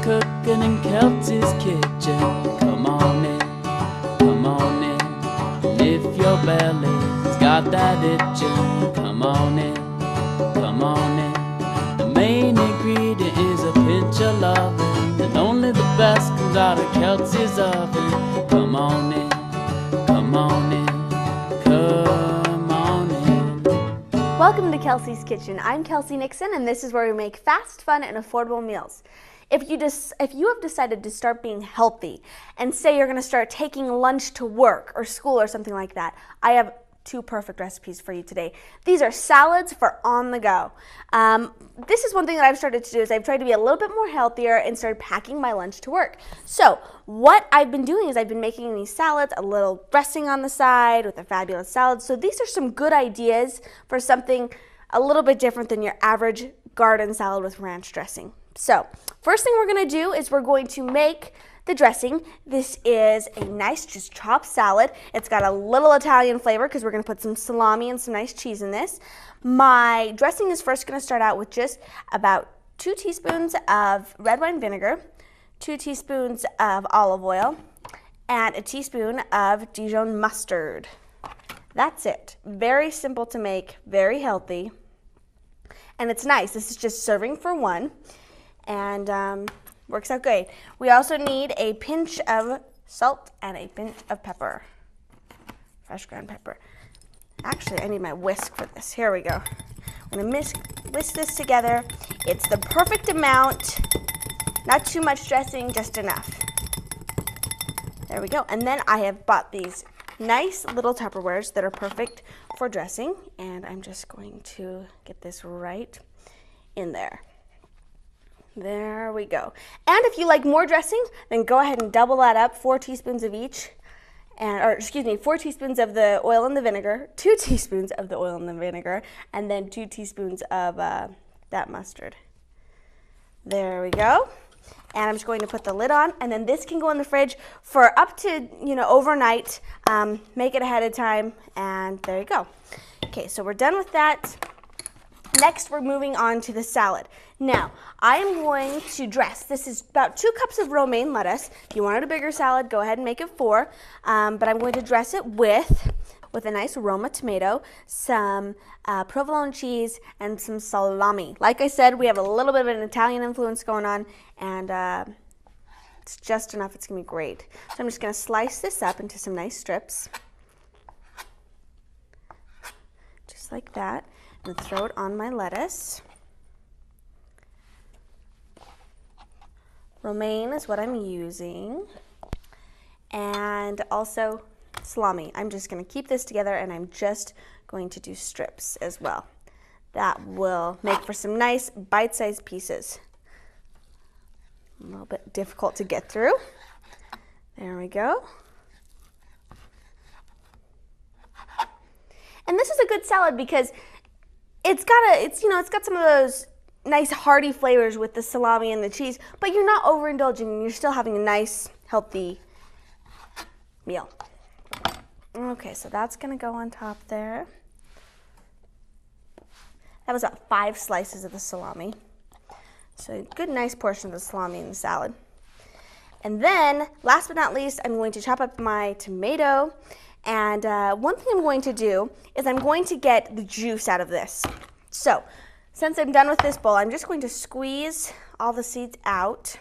cooking in Kelsey's kitchen. Come on in, and if your belly's got that itching, come on in, the main ingredient is a pinch of loving, and only the best comes out of Kelsey's oven. Come on in, come on in, come on in. Welcome to Kelsey's Kitchen. I'm Kelsey Nixon, and this is where we make fast, fun, and affordable meals. If you have decided to start being healthy and say you're going to start taking lunch to work or school or something like that, I have two perfect recipes for you today. These are salads for on the go. This is one thing that I've started to do is I've tried to be a little bit more healthier and started packing my lunch to work. So what I've been doing is I've been making these salads, a little dressing on the side with a fabulous salad. So these are some good ideas for something a little bit different than your average garden salad with ranch dressing. So first thing we're going to do is we're going to make the dressing. This is a nice just chopped salad. It's got a little Italian flavor because we're going to put some salami and some nice cheese in this. My dressing is first going to start out with just about 2 teaspoons of red wine vinegar, 2 teaspoons of olive oil, and a teaspoon of Dijon mustard. That's it. Very simple to make, very healthy, and it's nice. This is just serving for one. And works out great. We also need a pinch of salt and a pinch of pepper, fresh ground pepper. Actually, I need my whisk for this. Here we go. I'm gonna whisk this together. It's the perfect amount, not too much dressing, just enough. There we go. And then I have bought these nice little Tupperwares that are perfect for dressing, and I'm just going to get this right in there. There we go. And if you like more dressing, then go ahead and double that up, 4 teaspoons of each, 4 teaspoons of the oil and the vinegar, 2 teaspoons of the oil and the vinegar, and then 2 teaspoons of that mustard. There we go. And I'm just going to put the lid on, and then this can go in the fridge for up to, overnight. Make it ahead of time, and there you go. Okay, so we're done with that. Next, we're moving on to the salad. Now, I am going to dress. This is about 2 cups of romaine lettuce. If you wanted a bigger salad, go ahead and make it 4. But I'm going to dress it with a nice Roma tomato, some provolone cheese, and some salami. Like I said, we have a little bit of an Italian influence going on, and it's just enough. It's going to be great. So I'm just going to slice this up into some nice strips, just like that. And throw it on my lettuce. Romaine is what I'm using. And also salami. I'm just going to keep this together, and I'm just going to do strips as well. That will make for some nice bite-sized pieces. A little bit difficult to get through. There we go. And this is a good salad because it's got some of those nice hearty flavors with the salami and the cheese, but you're not overindulging and you're still having a nice, healthy meal. Okay, so that's gonna go on top there. That was about 5 slices of the salami. So a good, nice portion of the salami in the salad. And then, last but not least, I'm going to chop up my tomato. And one thing I'm going to do is I'm going to get the juice out of this. So, since I'm done with this bowl, I'm just going to squeeze all the seeds out.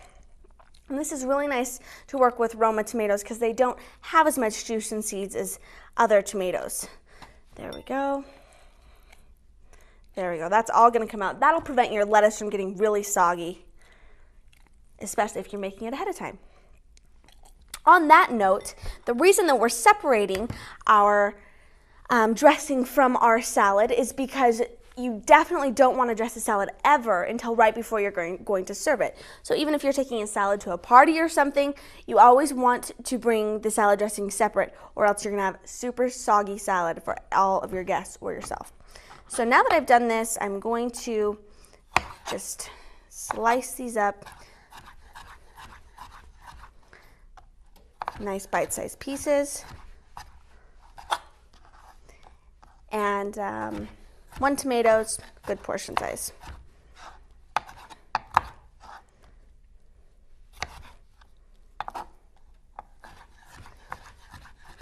And this is really nice to work with Roma tomatoes because they don't have as much juice and seeds as other tomatoes. There we go. There we go. That's all going to come out. That'll prevent your lettuce from getting really soggy, especially if you're making it ahead of time. On that note, the reason that we're separating our dressing from our salad is because you definitely don't want to dress a salad ever until right before you're going to serve it. So even if you're taking a salad to a party or something, you always want to bring the salad dressing separate, or else you're going to have super soggy salad for all of your guests or yourself. So now that I've done this, I'm going to just slice these up. Nice bite-sized pieces. And 1 tomato's good portion size.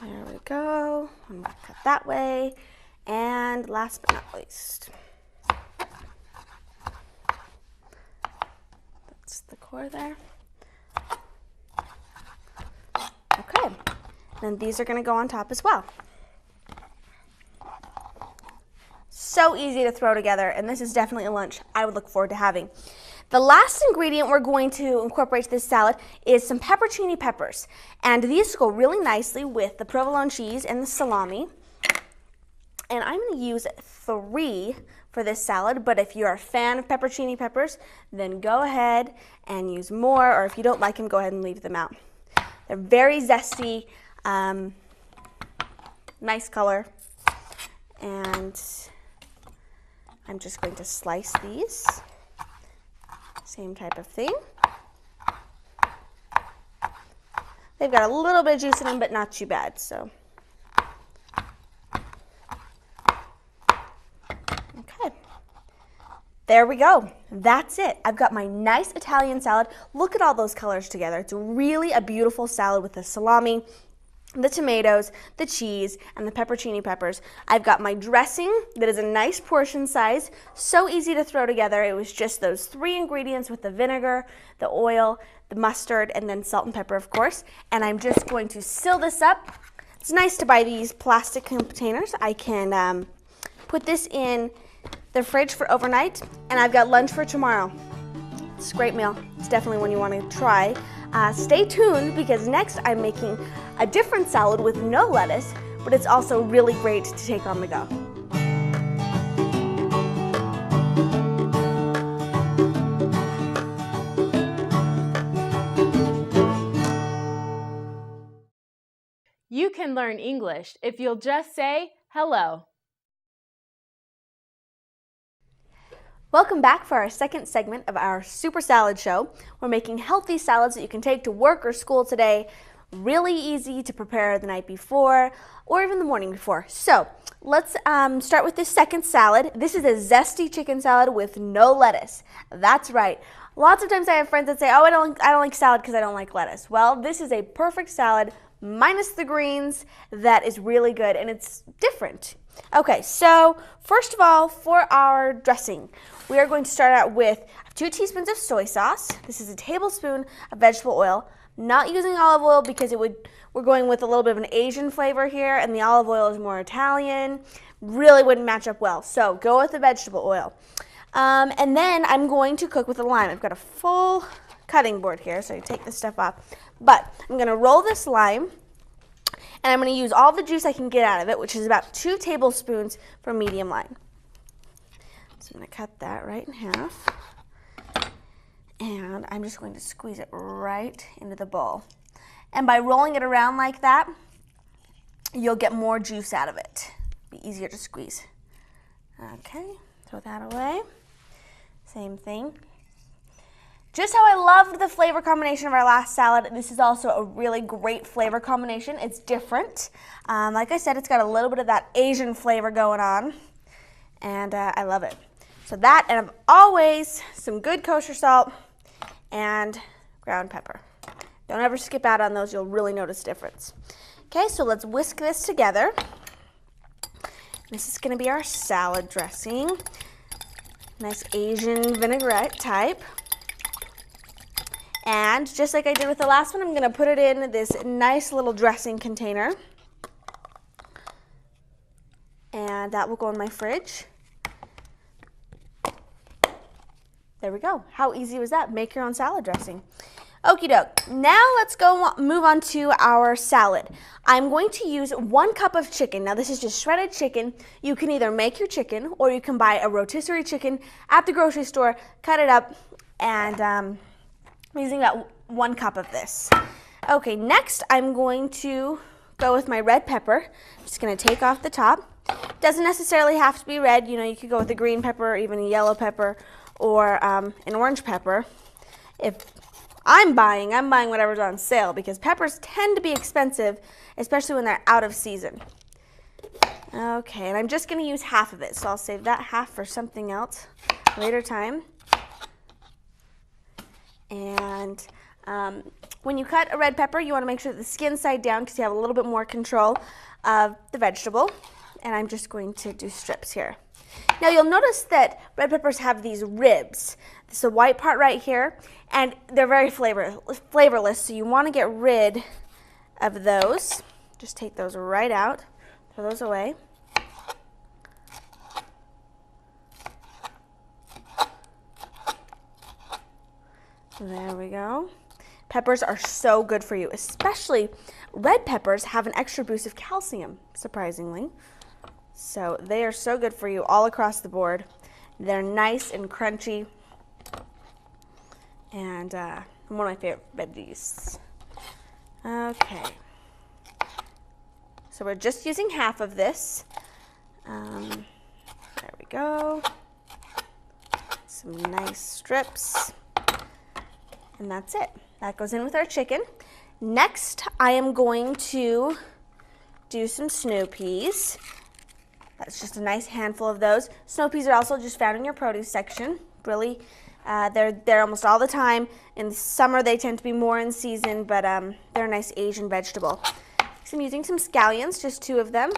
There we go. I'm going to cut that way. And last but not least, that's the core there. Okay, and these are going to go on top as well. So easy to throw together, and this is definitely a lunch I would look forward to having. The last ingredient we're going to incorporate to this salad is some pepperoni peppers. And these go really nicely with the provolone cheese and the salami. And I'm going to use 3 for this salad, but if you're a fan of pepperoni peppers, then go ahead and use more, or if you don't like them, go ahead and leave them out. They're very zesty, nice color, and I'm just going to slice these. Same type of thing. They've got a little bit of juice in them, but not too bad. So, okay. There we go. That's it. I've got my nice Italian salad. Look at all those colors together. It's really a beautiful salad with the salami, the tomatoes, the cheese, and the pepperoni peppers. I've got my dressing that is a nice portion size, so easy to throw together. It was just those 3 ingredients with the vinegar, the oil, the mustard, and then salt and pepper, of course. And I'm just going to seal this up. It's nice to buy these plastic containers. I can put this in the fridge for overnight, and I've got lunch for tomorrow. It's a great meal. It's definitely one you want to try. Stay tuned, because next I'm making a different salad with no lettuce, but it's also really great to take on the go. You can learn English if you'll just say hello. Welcome back for our second segment of our Super Salad Show. We're making healthy salads that you can take to work or school today. Really easy to prepare the night before or even the morning before. So let's start with this second salad. This is a zesty chicken salad with no lettuce. That's right. Lots of times I have friends that say, oh, I don't like salad because I don't like lettuce. Well, this is a perfect salad minus the greens that is really good, and it's different. Okay, so first of all, for our dressing, we are going to start out with 2 teaspoons of soy sauce. This is a tablespoon of vegetable oil. Not using olive oil because we're going with a little bit of an Asian flavor here, and the olive oil is more Italian. Really wouldn't match up well, so go with the vegetable oil. And then I'm going to cook with a lime. I've got a full cutting board here, so you take this stuff off. But I'm going to roll this lime, and I'm going to use all the juice I can get out of it, which is about 2 tablespoons for medium lime. So I'm going to cut that right in half. And I'm just going to squeeze it right into the bowl. And by rolling it around like that, you'll get more juice out of it. Be easier to squeeze. Okay, throw that away. Same thing. Just how I loved the flavor combination of our last salad, this is also a really great flavor combination. It's different. Like I said, it's got a little bit of that Asian flavor going on, and I love it. So that, and always some good kosher salt and ground pepper. Don't ever skip out on those, you'll really notice a difference. Okay, so let's whisk this together. This is going to be our salad dressing. Nice Asian vinaigrette type. And just like I did with the last one, I'm going to put it in this nice little dressing container. And that will go in my fridge. There we go. How easy was that? Make your own salad dressing. Okie doke. Now let's move on to our salad. I'm going to use 1 cup of chicken. Now this is just shredded chicken. You can either make your chicken or you can buy a rotisserie chicken at the grocery store, cut it up, and I'm using about 1 cup of this. Okay, next I'm going to go with my red pepper. Just going to take off the top. Doesn't necessarily have to be red. You know, you could go with a green pepper or even a yellow pepper or an orange pepper. If I'm buying whatever's on sale because peppers tend to be expensive, especially when they're out of season. Okay, and I'm just going to use half of it, so I'll save that half for something else later time. And When you cut a red pepper, you want to make sure that the skin's side down because you have a little bit more control of the vegetable. And I'm just going to do strips here. Now you'll notice that red peppers have these ribs. This is the white part right here, and they're very flavorless, so you want to get rid of those. Just take those right out, throw those away. There we go. Peppers are so good for you, especially red peppers have an extra boost of calcium, surprisingly. So they are so good for you all across the board. They're nice and crunchy, and one of my favorite veggies. Okay, so we're just using half of this. There we go. Some nice strips. And that's it. That goes in with our chicken. Next, I am going to do some snow peas. That's just a nice handful of those. Snow peas are also just found in your produce section. Really, they're there almost all the time. In the summer, they tend to be more in season, but they're a nice Asian vegetable. So I'm using some scallions, just 2 of them.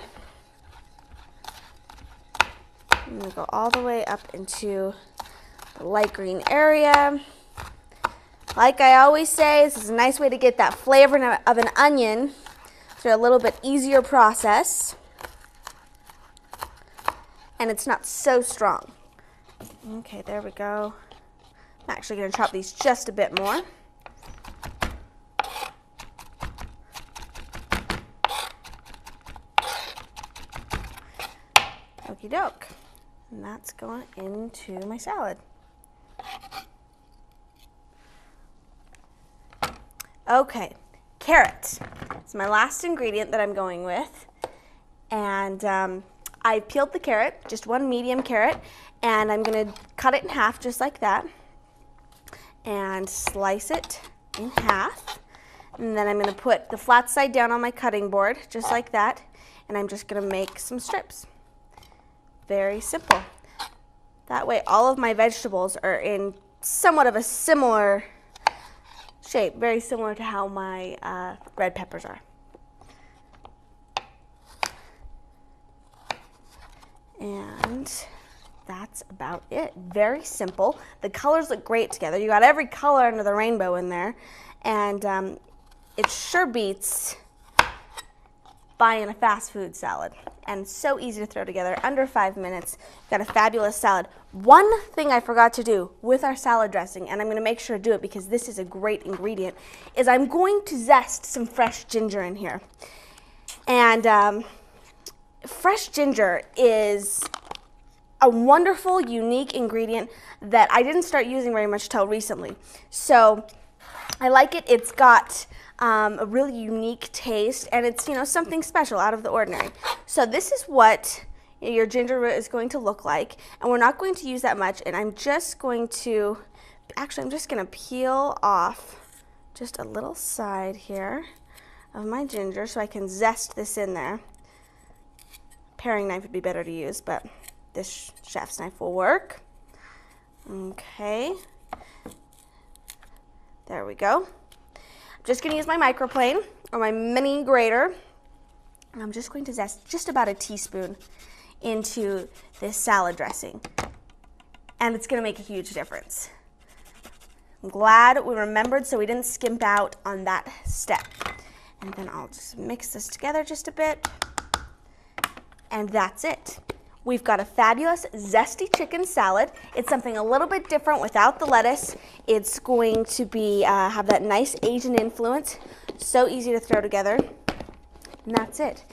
I'm going to go all the way up into the light green area. Like I always say, this is a nice way to get that flavor of an onion through a little bit easier process. And it's not so strong. Okay, there we go. I'm actually going to chop these just a bit more. Okie doke. And that's going into my salad. Okay, carrot. It's my last ingredient that I'm going with. And I peeled the carrot, just 1 medium carrot, and I'm going to cut it in half just like that and slice it in half. And then I'm going to put the flat side down on my cutting board just like that, and I'm just going to make some strips. Very simple. That way all of my vegetables are in somewhat of a similar shape, very similar to how my red peppers are. And that's about it. Very simple. The colors look great together. You got every color under the rainbow in there, and it sure beats buying a fast food salad. And so easy to throw together, under 5 minutes. Got a fabulous salad. One thing I forgot to do with our salad dressing, and I'm going to make sure to do it because this is a great ingredient, is I'm going to zest some fresh ginger in here. And fresh ginger is a wonderful, unique ingredient that I didn't start using very much till recently. So I like it. It's got a really unique taste, and it's, something special, out of the ordinary. So this is what your ginger root is going to look like, and we're not going to use that much, and I'm just going to peel off just a little side here of my ginger so I can zest this in there. Paring knife would be better to use, but this chef's knife will work. Okay, there we go. I'm just going to use my microplane or my mini grater, and I'm just going to zest just about a teaspoon into this salad dressing, and it's going to make a huge difference. I'm glad we remembered so we didn't skimp out on that step. And then I'll just mix this together just a bit, and that's it. We've got a fabulous zesty chicken salad. It's something a little bit different without the lettuce. It's going to be have that nice Asian influence. So easy to throw together. And that's it.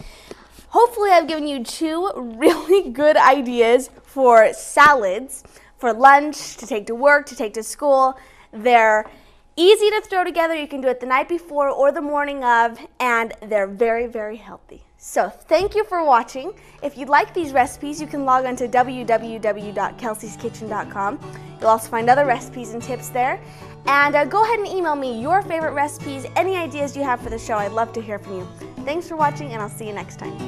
Hopefully I've given you 2 really good ideas for salads, for lunch, to take to work, to take to school. They're easy to throw together. You can do it the night before or the morning of, and they're very, very healthy. So thank you for watching. If you'd like these recipes, you can log on to www.kelseykitchen.com. You'll also find other recipes and tips there. And go ahead and email me your favorite recipes, any ideas you have for the show. I'd love to hear from you. Thanks for watching, and I'll see you next time.